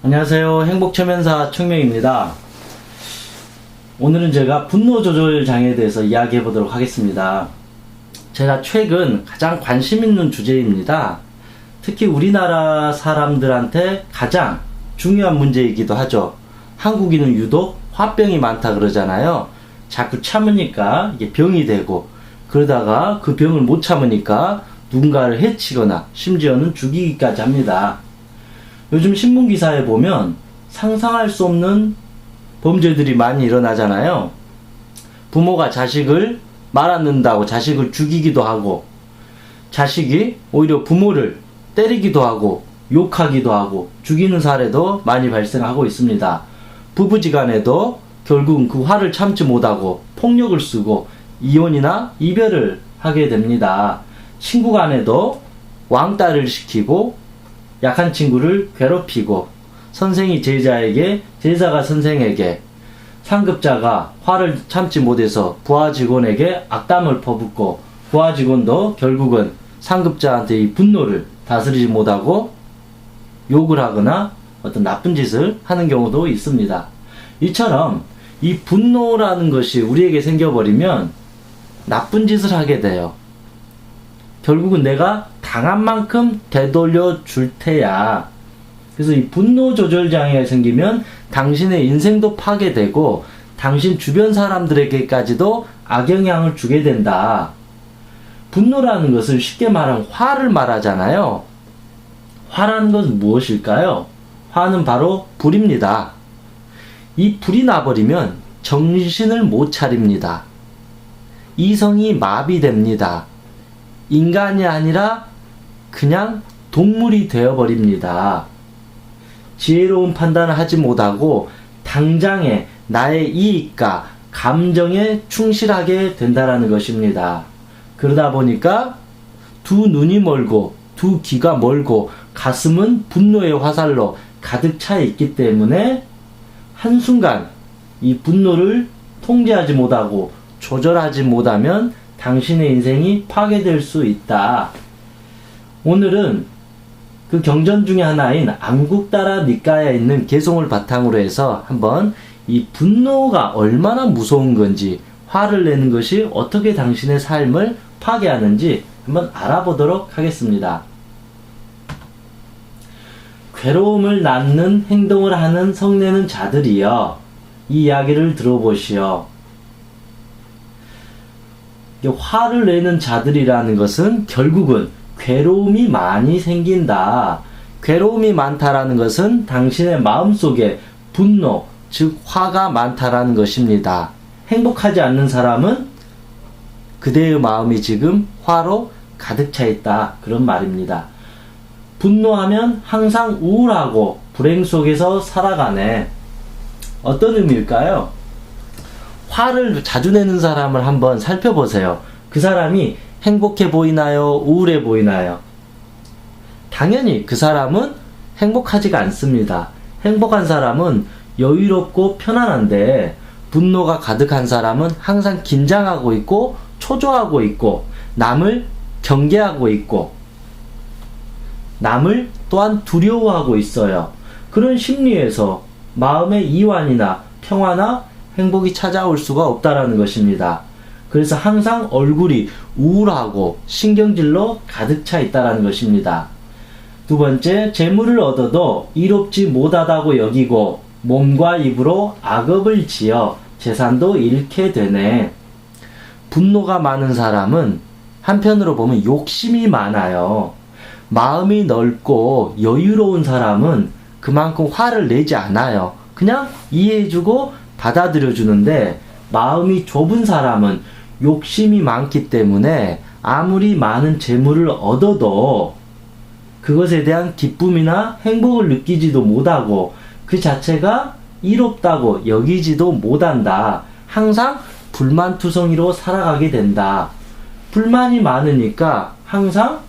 안녕하세요. 행복체면사 청명입니다. 오늘은 제가 분노 조절 장애에 대해서 이야기해 보도록 하겠습니다. 제가 최근 가장 관심 있는 주제입니다. 특히 우리나라 사람들한테 가장 중요한 문제이기도 하죠. 한국인은 유독 화병이 많다 그러잖아요. 자꾸 참으니까 이게 병이 되고, 그러다가 그 병을 못 참으니까 누군가를 해치거나 심지어는 죽이기까지 합니다. 요즘 신문기사에 보면 상상할 수 없는 범죄들이 많이 일어나잖아요. 부모가 자식을 말아는다고 자식을 죽이기도 하고, 자식이 오히려 부모를 때리기도 하고 욕하기도 하고 죽이는 사례도 많이 발생하고 있습니다. 부부지간에도 결국은 그 화를 참지 못하고 폭력을 쓰고 이혼이나 이별을 하게 됩니다. 친구 간에도 왕따를 시키고 약한 친구를 괴롭히고, 선생이 제자에게, 제자가 선생에게, 상급자가 화를 참지 못해서 부하 직원에게 악담을 퍼붓고, 부하 직원도 결국은 상급자한테 이 분노를 다스리지 못하고 욕을 하거나 어떤 나쁜 짓을 하는 경우도 있습니다. 이처럼 이 분노라는 것이 우리에게 생겨버리면 나쁜 짓을 하게 돼요. 결국은 내가 당한 만큼 되돌려 줄 테야. 그래서 이 분노 조절 장애가 생기면 당신의 인생도 파괴되고 당신 주변 사람들에게까지도 악영향을 주게 된다. 분노라는 것을 쉽게 말하면 화를 말하잖아요. 화라는 것은 무엇일까요? 화는 바로 불입니다. 이 불이 나버리면 정신을 못 차립니다. 이성이 마비됩니다. 인간이 아니라 그냥 동물이 되어버립니다. 지혜로운 판단을 하지 못하고 당장의 나의 이익과 감정에 충실하게 된다는 것입니다. 그러다 보니까 두 눈이 멀고 두 귀가 멀고 가슴은 분노의 화살로 가득 차 있기 때문에 한순간 이 분노를 통제하지 못하고 조절하지 못하면 당신의 인생이 파괴될 수 있다. 오늘은 그 경전 중에 하나인 안국다라 니까에 있는 개송을 바탕으로 해서 한번 이 분노가 얼마나 무서운 건지, 화를 내는 것이 어떻게 당신의 삶을 파괴하는지 한번 알아보도록 하겠습니다. 괴로움을 낳는 행동을 하는 성내는 자들이여, 이 이야기를 들어보시오. 화를 내는 자들이라는 것은 결국은 괴로움이 많이 생긴다. 괴로움이 많다라는 것은 당신의 마음속에 분노, 즉 화가 많다라는 것입니다. 행복하지 않는 사람은 그대의 마음이 지금 화로 가득 차 있다, 그런 말입니다. 분노하면 항상 우울하고 불행 속에서 살아가네. 어떤 의미일까요? 화를 자주 내는 사람을 한번 살펴보세요. 그 사람이 행복해 보이나요? 우울해 보이나요? 당연히 그 사람은 행복하지가 않습니다. 행복한 사람은 여유롭고 편안한데, 분노가 가득한 사람은 항상 긴장하고 있고 초조하고 있고 남을 경계하고 있고 남을 또한 두려워하고 있어요. 그런 심리에서 마음의 이완이나 평화나 행복이 찾아올 수가 없다라는 것입니다. 그래서 항상 얼굴이 우울하고 신경질로 가득 차 있다라는 것입니다. 두 번째, 재물을 얻어도 이롭지 못하다고 여기고 몸과 입으로 악업을 지어 재산도 잃게 되네. 분노가 많은 사람은 한편으로 보면 욕심이 많아요. 마음이 넓고 여유로운 사람은 그만큼 화를 내지 않아요. 그냥 이해해주고 받아들여주는데, 마음이 좁은 사람은 욕심이 많기 때문에 아무리 많은 재물을 얻어도 그것에 대한 기쁨이나 행복을 느끼지도 못하고 그 자체가 이롭다고 여기지도 못한다. 항상 불만투성이로 살아가게 된다. 불만이 많으니까 항상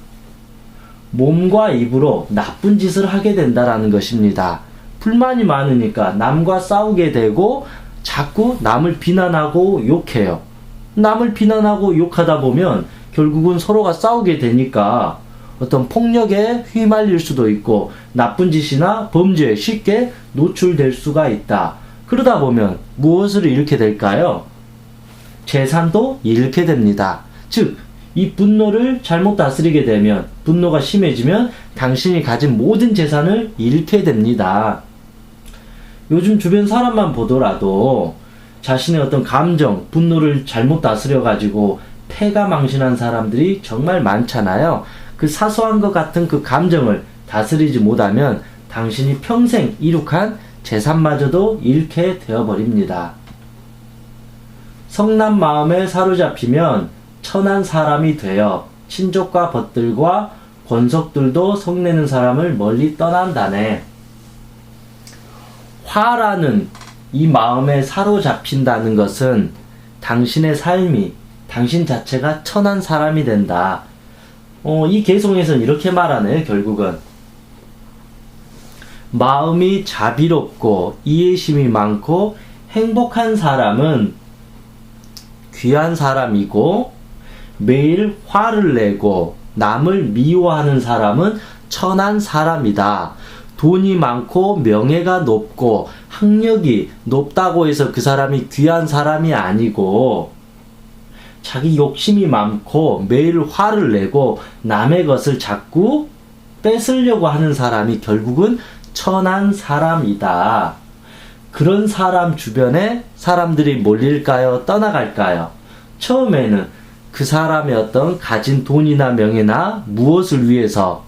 몸과 입으로 나쁜 짓을 하게 된다라는 것입니다. 불만이 많으니까 남과 싸우게 되고 자꾸 남을 비난하고 욕해요. 남을 비난하고 욕하다 보면 결국은 서로가 싸우게 되니까 어떤 폭력에 휘말릴 수도 있고 나쁜 짓이나 범죄에 쉽게 노출될 수가 있다. 그러다 보면 무엇을 잃게 될까요? 재산도 잃게 됩니다. 즉, 이 분노를 잘못 다스리게 되면, 분노가 심해지면 당신이 가진 모든 재산을 잃게 됩니다. 요즘 주변 사람만 보더라도 자신의 어떤 감정, 분노를 잘못 다스려가지고 패가망신한 사람들이 정말 많잖아요. 그 사소한 것 같은 그 감정을 다스리지 못하면 당신이 평생 이룩한 재산마저도 잃게 되어버립니다. 성난 마음에 사로잡히면 천한 사람이 되어 친족과 벗들과 권속들도 성내는 사람을 멀리 떠난다네. 화라는 이 마음에 사로잡힌다는 것은 당신의 삶이, 당신 자체가 천한 사람이 된다. 이 개송에서는 이렇게 말하네요. 결국은 마음이 자비롭고 이해심이 많고 행복한 사람은 귀한 사람이고, 매일 화를 내고 남을 미워하는 사람은 천한 사람이다. 돈이 많고 명예가 높고 학력이 높다고 해서 그 사람이 귀한 사람이 아니고, 자기 욕심이 많고 매일 화를 내고 남의 것을 자꾸 뺏으려고 하는 사람이 결국은 천한 사람이다. 그런 사람 주변에 사람들이 몰릴까요? 떠나갈까요? 처음에는 그 사람의 어떤 가진 돈이나 명예나 무엇을 위해서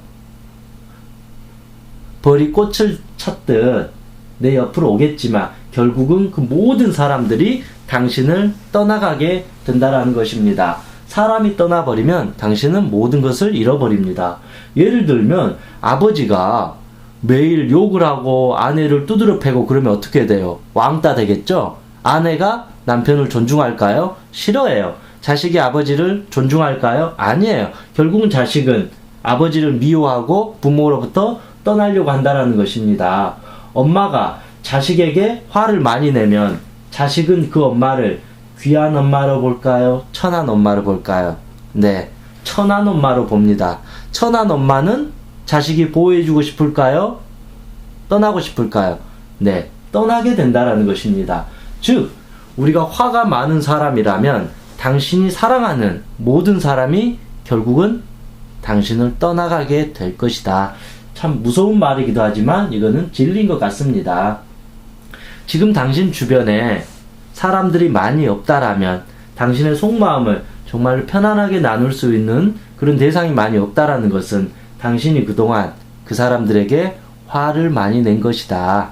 벌이 꽃을 쳤듯 내 옆으로 오겠지만 결국은 그 모든 사람들이 당신을 떠나가게 된다라는 것입니다. 사람이 떠나버리면 당신은 모든 것을 잃어버립니다. 예를 들면 아버지가 매일 욕을 하고 아내를 두드려 패고 그러면 어떻게 돼요? 왕따 되겠죠? 아내가 남편을 존중할까요? 싫어해요. 자식이 아버지를 존중할까요? 아니에요. 결국은 자식은 아버지를 미워하고 부모로부터 떠나려고 한다는 것입니다. 엄마가 자식에게 화를 많이 내면 자식은 그 엄마를 귀한 엄마로 볼까요? 천한 엄마로 볼까요? 네, 천한 엄마로 봅니다. 천한 엄마는 자식이 보호해주고 싶을까요? 떠나고 싶을까요? 네, 떠나게 된다는 것입니다. 즉, 우리가 화가 많은 사람이라면 당신이 사랑하는 모든 사람이 결국은 당신을 떠나가게 될 것이다. 참 무서운 말이기도 하지만 이거는 진리인 것 같습니다. 지금 당신 주변에 사람들이 많이 없다라면, 당신의 속마음을 정말 편안하게 나눌 수 있는 그런 대상이 많이 없다라는 것은 당신이 그동안 그 사람들에게 화를 많이 낸 것이다.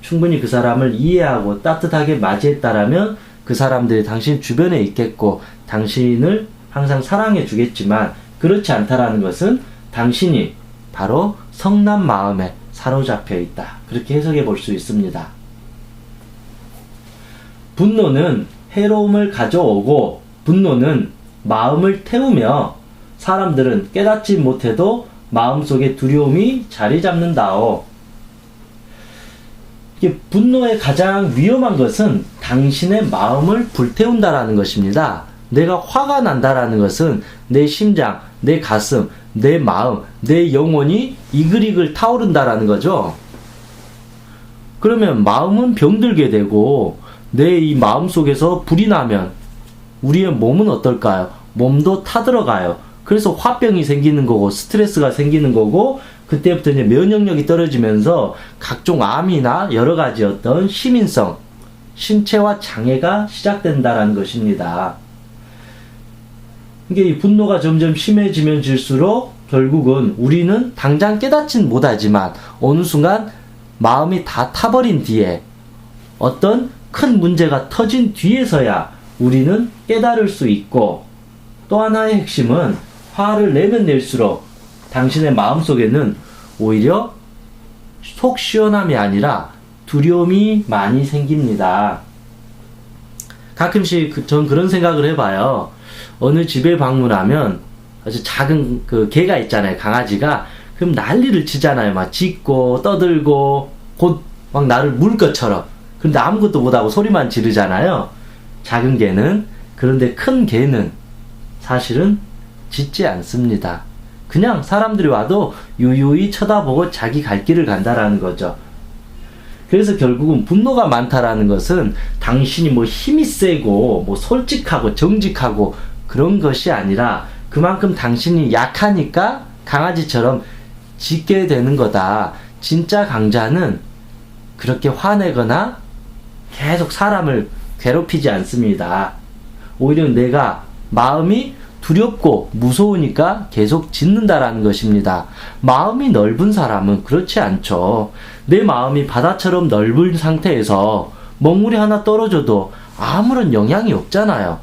충분히 그 사람을 이해하고 따뜻하게 맞이했다라면 그 사람들이 당신 주변에 있겠고 당신을 항상 사랑해 주겠지만, 그렇지 않다라는 것은 당신이 바로 성난 마음에 사로잡혀 있다. 그렇게 해석해 볼 수 있습니다. 분노는 해로움을 가져오고 분노는 마음을 태우며 사람들은 깨닫지 못해도 마음속에 두려움이 자리 잡는다오. 분노의 가장 위험한 것은 당신의 마음을 불태운다라는 것입니다. 내가 화가 난다라는 것은 내 심장, 내 가슴, 내 마음, 내 영혼이 이글이글 타오른다라는 거죠. 그러면 마음은 병들게 되고 내 이 마음 속에서 불이 나면 우리의 몸은 어떨까요? 몸도 타들어가요. 그래서 화병이 생기는 거고 스트레스가 생기는 거고, 그때부터 이제 면역력이 떨어지면서 각종 암이나 여러 가지 어떤 시민성, 신체화 장애가 시작된다라는 것입니다. 이게 이 분노가 점점 심해지면 질수록 결국은 우리는 당장 깨닫진 못하지만 어느 순간 마음이 다 타버린 뒤에, 어떤 큰 문제가 터진 뒤에서야 우리는 깨달을 수 있고, 또 하나의 핵심은 화를 내면 낼수록 당신의 마음속에는 오히려 속 시원함이 아니라 두려움이 많이 생깁니다. 가끔씩 전 그런 생각을 해봐요. 어느 집에 방문하면 아주 작은 그 개가 있잖아요. 강아지가. 그럼 난리를 치잖아요. 막 짖고 떠들고 곧 막 나를 물 것처럼. 근데 아무것도 못하고 소리만 지르잖아요. 작은 개는. 그런데 큰 개는 사실은 짖지 않습니다. 그냥 사람들이 와도 유유히 쳐다보고 자기 갈 길을 간다라는 거죠. 그래서 결국은 분노가 많다라는 것은 당신이 뭐 힘이 세고 뭐 솔직하고 정직하고 그런 것이 아니라 그만큼 당신이 약하니까 강아지처럼 짖게 되는 거다. 진짜 강자는 그렇게 화내거나 계속 사람을 괴롭히지 않습니다. 오히려 내가 마음이 두렵고 무서우니까 계속 짖는다라는 것입니다. 마음이 넓은 사람은 그렇지 않죠. 내 마음이 바다처럼 넓은 상태에서 먹물이 하나 떨어져도 아무런 영향이 없잖아요.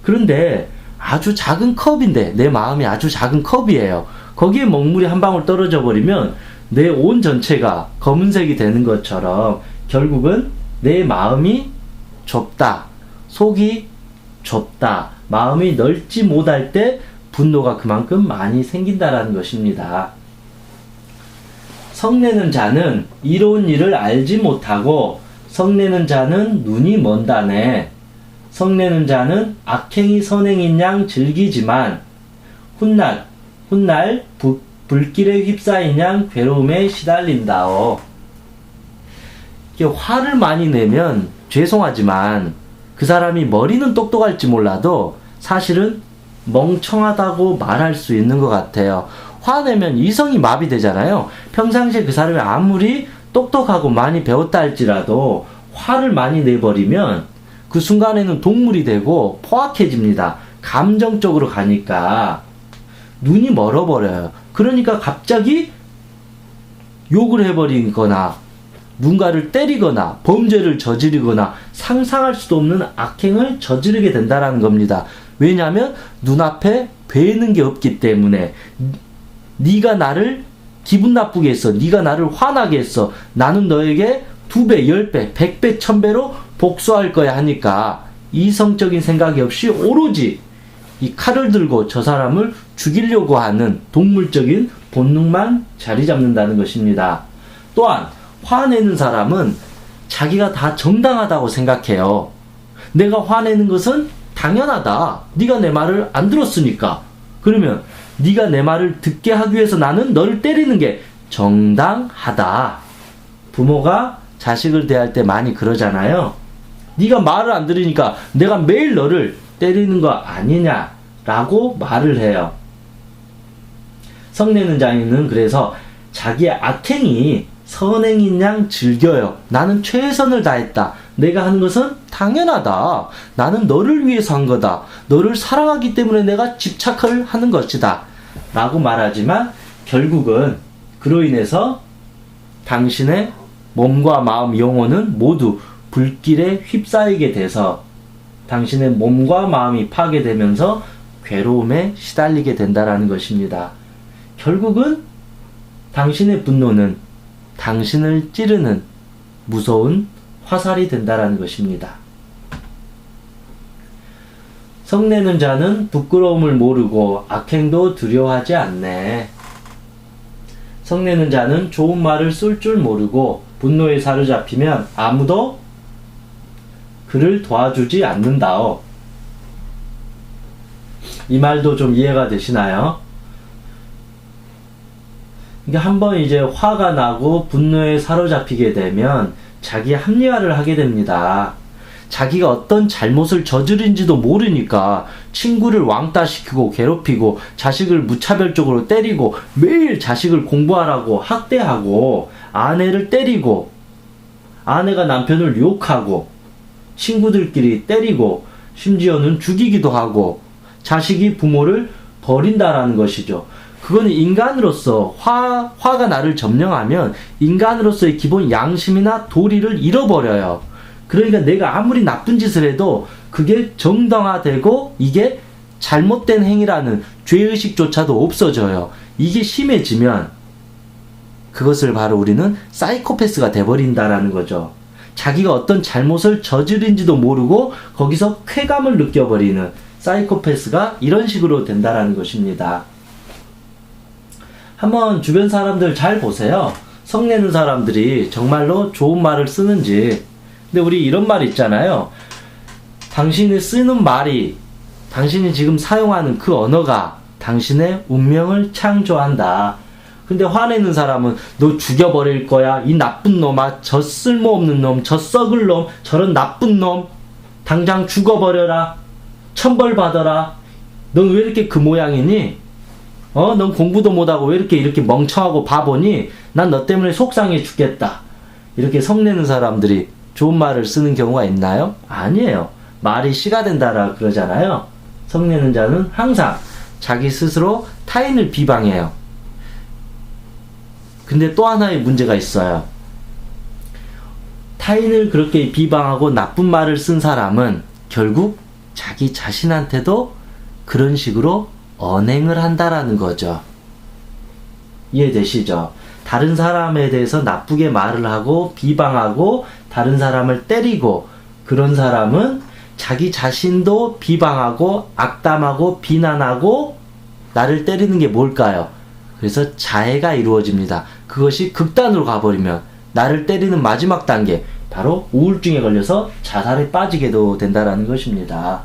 그런데 아주 작은 컵인데, 내 마음이 아주 작은 컵이에요. 거기에 먹물이 한 방울 떨어져 버리면 내 온 전체가 검은색이 되는 것처럼 결국은 내 마음이 좁다, 속이 좁다, 마음이 넓지 못할 때 분노가 그만큼 많이 생긴다라는 것입니다. 성내는 자는 이로운 일을 알지 못하고 성내는 자는 눈이 먼다네. 성내는 자는 악행이 선행인 양 즐기지만 훗날 불길에 휩싸인 양 괴로움에 시달린다오. 화를 많이 내면 죄송하지만 그 사람이 머리는 똑똑할지 몰라도 사실은 멍청하다고 말할 수 있는 것 같아요. 화내면 이성이 마비되잖아요. 평상시에 그 사람이 아무리 똑똑하고 많이 배웠다 할지라도 화를 많이 내버리면 그 순간에는 동물이 되고 포악해집니다. 감정적으로 가니까 눈이 멀어버려요. 그러니까 갑자기 욕을 해버리거나 누군가를 때리거나 범죄를 저지르거나 상상할 수도 없는 악행을 저지르게 된다는 겁니다. 왜냐하면 눈앞에 뵈는 게 없기 때문에. 네가 나를 기분 나쁘게 했어. 네가 나를 화나게 했어. 나는 너에게 2배, 10배, 100배, 1000배로 복수할 거야 하니까 이성적인 생각이 없이 오로지 이 칼을 들고 저 사람을 죽이려고 하는 동물적인 본능만 자리 잡는다는 것입니다. 또한 화내는 사람은 자기가 다 정당하다고 생각해요. 내가 화내는 것은 당연하다. 네가 내 말을 안 들었으니까. 그러면 네가 내 말을 듣게 하기 위해서 나는 너를 때리는 게 정당하다. 부모가 자식을 대할 때 많이 그러잖아요. 네가 말을 안 들으니까 내가 매일 너를 때리는 거 아니냐라고 말을 해요. 성내는 자는 그래서 자기의 악행이 선행인 양 즐겨요. 나는 최선을 다했다. 내가 하는 것은 당연하다. 나는 너를 위해서 한 거다. 너를 사랑하기 때문에 내가 집착을 하는 것이다. 라고 말하지만 결국은 그로 인해서 당신의 몸과 마음, 영혼은 모두 불길에 휩싸이게 돼서 당신의 몸과 마음이 파괴되면서 괴로움에 시달리게 된다라는 것입니다. 결국은 당신의 분노는 당신을 찌르는 무서운 화살이 된다라는 것입니다. 성내는 자는 부끄러움을 모르고 악행도 두려워하지 않네. 성내는 자는 좋은 말을 쓸 줄 모르고 분노에 사로잡히면 아무도 그를 도와주지 않는다오. 이 말도 좀 이해가 되시나요? 그러니까 한번 이제 화가 나고 분노에 사로잡히게 되면 자기 합리화를 하게 됩니다. 자기가 어떤 잘못을 저지른지도 모르니까 친구를 왕따시키고 괴롭히고 자식을 무차별적으로 때리고 매일 자식을 공부하라고 학대하고 아내를 때리고 아내가 남편을 욕하고 친구들끼리 때리고 심지어는 죽이기도 하고 자식이 부모를 버린다라는 것이죠. 그건 인간으로서 화가 나를 점령하면 인간으로서의 기본 양심이나 도리를 잃어버려요. 그러니까 내가 아무리 나쁜 짓을 해도 그게 정당화되고 이게 잘못된 행위라는 죄의식조차도 없어져요. 이게 심해지면 그것을 바로 우리는 사이코패스가 돼버린다라는 거죠. 자기가 어떤 잘못을 저지른지도 모르고 거기서 쾌감을 느껴버리는 사이코패스가 이런 식으로 된다라는 것입니다. 한번 주변 사람들 잘 보세요. 성내는 사람들이 정말로 좋은 말을 쓰는지. 근데 우리 이런 말 있잖아요. 당신이 쓰는 말이, 당신이 지금 사용하는 그 언어가 당신의 운명을 창조한다. 근데 화내는 사람은 너 죽여버릴 거야. 이 나쁜 놈아. 저 쓸모없는 놈. 저 썩을 놈. 저런 나쁜 놈. 당장 죽어버려라. 천벌 받아라. 넌 왜 이렇게 그 모양이니? 넌 공부도 못하고 왜 이렇게 멍청하고 바보니? 난 너 때문에 속상해 죽겠다. 이렇게 성내는 사람들이 좋은 말을 쓰는 경우가 있나요? 아니에요. 말이 씨가 된다라 그러잖아요. 성내는 자는 항상 자기 스스로 타인을 비방해요. 근데 또 하나의 문제가 있어요. 타인을 그렇게 비방하고 나쁜 말을 쓴 사람은 결국 자기 자신한테도 그런 식으로 언행을 한다라는 거죠. 이해되시죠? 다른 사람에 대해서 나쁘게 말을 하고 비방하고 다른 사람을 때리고 그런 사람은 자기 자신도 비방하고 악담하고 비난하고 나를 때리는 게 뭘까요? 그래서 자해가 이루어집니다. 그것이 극단으로 가버리면 나를 때리는 마지막 단계, 바로 우울증에 걸려서 자살에 빠지게도 된다라는 것입니다.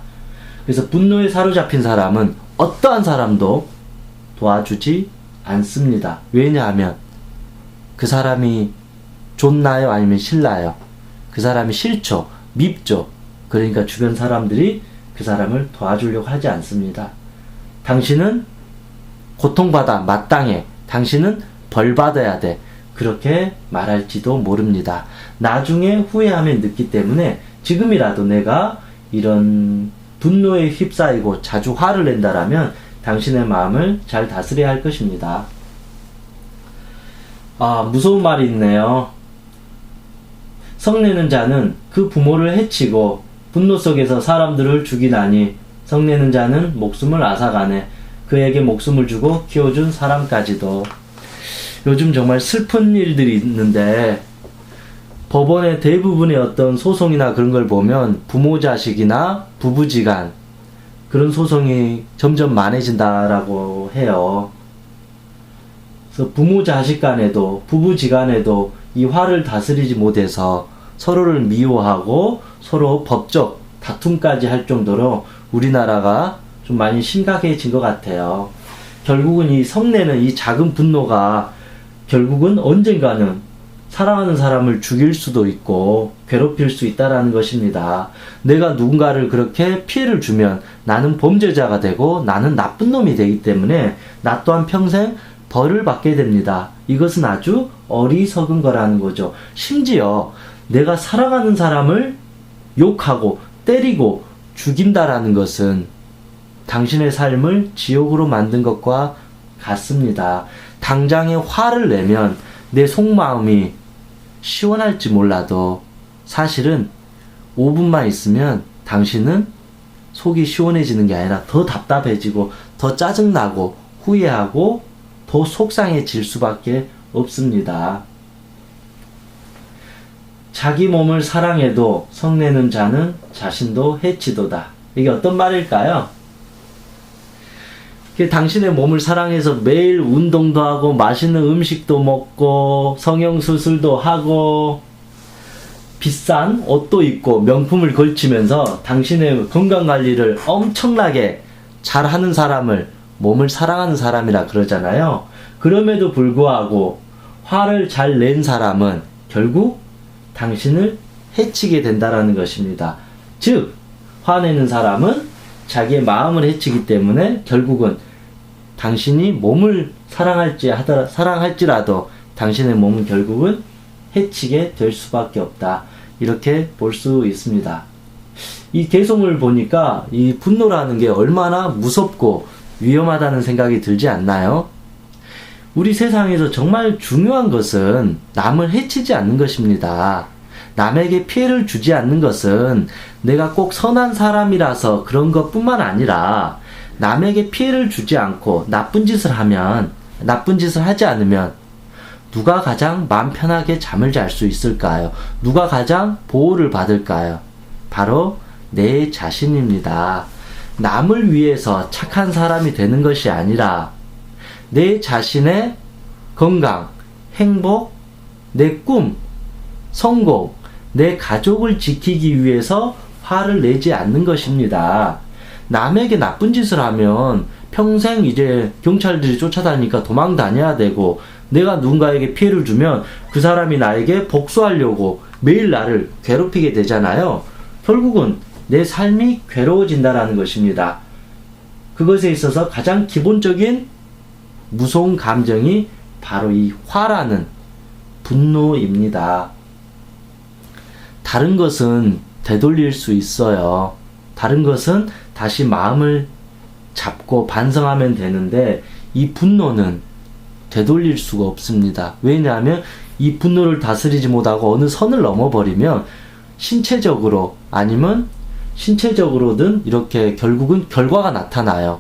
그래서 분노에 사로잡힌 사람은 어떠한 사람도 도와주지 않습니다. 왜냐하면 그 사람이 좋나요? 아니면 싫나요? 그 사람이 싫죠. 밉죠. 그러니까 주변 사람들이 그 사람을 도와주려고 하지 않습니다. 당신은 고통받아 마땅해. 당신은 벌받아야 돼. 그렇게 말할지도 모릅니다. 나중에 후회하면 늦기 때문에 지금이라도 내가 이런 분노에 휩싸이고 자주 화를 낸다라면 당신의 마음을 잘 다스려야 할 것입니다. 무서운 말이 있네요. 성내는 자는 그 부모를 해치고 분노 속에서 사람들을 죽이나니 성내는 자는 목숨을 앗아가네. 그에게 목숨을 주고 키워준 사람까지도. 요즘 정말 슬픈 일들이 있는데 법원의 대부분의 어떤 소송이나 그런 걸 보면 부모 자식이나 부부지간 그런 소송이 점점 많아진다라고 해요. 그래서 부모 자식 간에도 부부지간에도 이 화를 다스리지 못해서 서로를 미워하고 서로 법적 다툼까지 할 정도로 우리나라가 좀 많이 심각해진 것 같아요. 결국은 이 성내는 이 작은 분노가 결국은 언젠가는 사랑하는 사람을 죽일 수도 있고 괴롭힐 수 있다라는 것입니다. 내가 누군가를 그렇게 피해를 주면 나는 범죄자가 되고 나는 나쁜 놈이 되기 때문에 나 또한 평생 벌을 받게 됩니다. 이것은 아주 어리석은 거라는 거죠. 심지어 내가 사랑하는 사람을 욕하고 때리고 죽인다라는 것은 당신의 삶을 지옥으로 만든 것과 같습니다. 당장에 화를 내면 내 속마음이 시원할지 몰라도 사실은 5분만 있으면 당신은 속이 시원해지는 게 아니라 더 답답해지고 더 짜증나고 후회하고 더 속상해질 수밖에 없습니다. 자기 몸을 사랑해도 성내는 자는 자신도 해치도다. 이게 어떤 말일까요? 당신의 몸을 사랑해서 매일 운동도 하고 맛있는 음식도 먹고 성형수술도 하고 비싼 옷도 입고 명품을 걸치면서 당신의 건강관리를 엄청나게 잘하는 사람을 몸을 사랑하는 사람이라 그러잖아요. 그럼에도 불구하고 화를 잘 낸 사람은 결국 당신을 해치게 된다라는 것입니다. 즉 화내는 사람은 자기의 마음을 해치기 때문에 결국은 당신이 몸을 사랑할지라도 당신의 몸은 결국은 해치게 될 수밖에 없다. 이렇게 볼 수 있습니다. 이 개송을 보니까 이 분노라는 게 얼마나 무섭고 위험하다는 생각이 들지 않나요? 우리 세상에서 정말 중요한 것은 남을 해치지 않는 것입니다. 남에게 피해를 주지 않는 것은 내가 꼭 선한 사람이라서 그런 것뿐만 아니라 남에게 피해를 주지 않고 나쁜 짓을 하지 않으면 누가 가장 마음 편하게 잠을 잘 수 있을까요? 누가 가장 보호를 받을까요? 바로 내 자신입니다. 남을 위해서 착한 사람이 되는 것이 아니라 내 자신의 건강, 행복, 내 꿈, 성공, 내 가족을 지키기 위해서 화를 내지 않는 것입니다. 남에게 나쁜 짓을 하면 평생 이제 경찰들이 쫓아다니니까 도망 다녀야 되고, 내가 누군가에게 피해를 주면 그 사람이 나에게 복수하려고 매일 나를 괴롭히게 되잖아요. 결국은 내 삶이 괴로워진다라는 것입니다. 그것에 있어서 가장 기본적인 무서운 감정이 바로 이 화라는 분노입니다. 다른 것은 되돌릴 수 있어요. 다른 것은 다시 마음을 잡고 반성하면 되는데, 이 분노는 되돌릴 수가 없습니다. 왜냐하면 이 분노를 다스리지 못하고 어느 선을 넘어버리면 신체적으로 아니면 신체적으로든 이렇게 결국은 결과가 나타나요.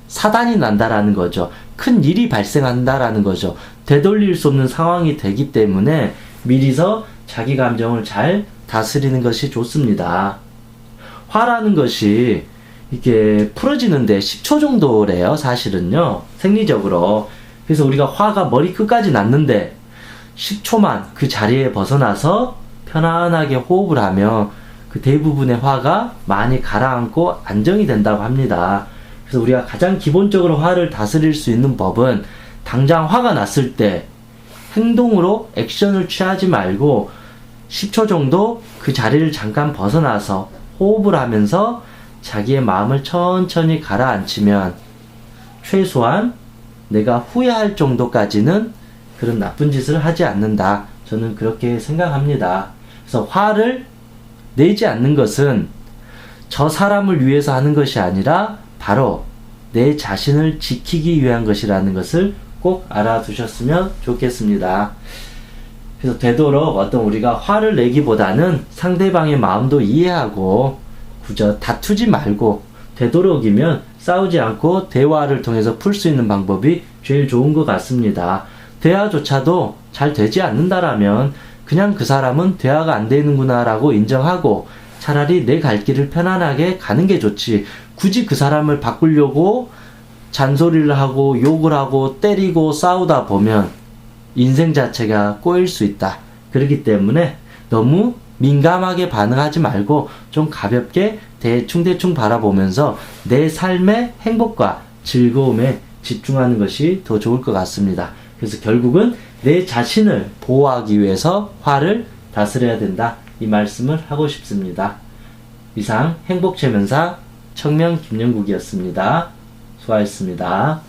사단이 난다라는 거죠. 큰 일이 발생한다라는 거죠. 되돌릴 수 없는 상황이 되기 때문에 미리서 자기 감정을 잘 다스리는 것이 좋습니다. 화라는 것이 이게 풀어지는데 10초 정도래요, 사실은요. 생리적으로. 그래서 우리가 화가 머리 끝까지 났는데 10초만 그 자리에 벗어나서 편안하게 호흡을 하면 그 대부분의 화가 많이 가라앉고 안정이 된다고 합니다. 그래서 우리가 가장 기본적으로 화를 다스릴 수 있는 법은 당장 화가 났을 때 행동으로 액션을 취하지 말고 10초 정도 그 자리를 잠깐 벗어나서 호흡을 하면서 자기의 마음을 천천히 가라앉히면 최소한 내가 후회할 정도까지는 그런 나쁜 짓을 하지 않는다. 저는 그렇게 생각합니다. 그래서 화를 내지 않는 것은 저 사람을 위해서 하는 것이 아니라 바로 내 자신을 지키기 위한 것이라는 것을 꼭 알아두셨으면 좋겠습니다. 그래서 되도록 우리가 화를 내기보다는 상대방의 마음도 이해하고 그저 다투지 말고 되도록이면 싸우지 않고 대화를 통해서 풀 수 있는 방법이 제일 좋은 것 같습니다. 대화조차도 잘 되지 않는다라면 그냥 그 사람은 대화가 안 되는구나 라고 인정하고 차라리 내 갈 길을 편안하게 가는 게 좋지, 굳이 그 사람을 바꾸려고 잔소리를 하고 욕을 하고 때리고 싸우다 보면 인생 자체가 꼬일 수 있다. 그렇기 때문에 너무 민감하게 반응하지 말고 좀 가볍게 대충 바라보면서 내 삶의 행복과 즐거움에 집중하는 것이 더 좋을 것 같습니다. 그래서 결국은 내 자신을 보호하기 위해서 화를 다스려야 된다. 이 말씀을 하고 싶습니다. 이상 행복최면사 청명 김영국이었습니다. 수고하셨습니다.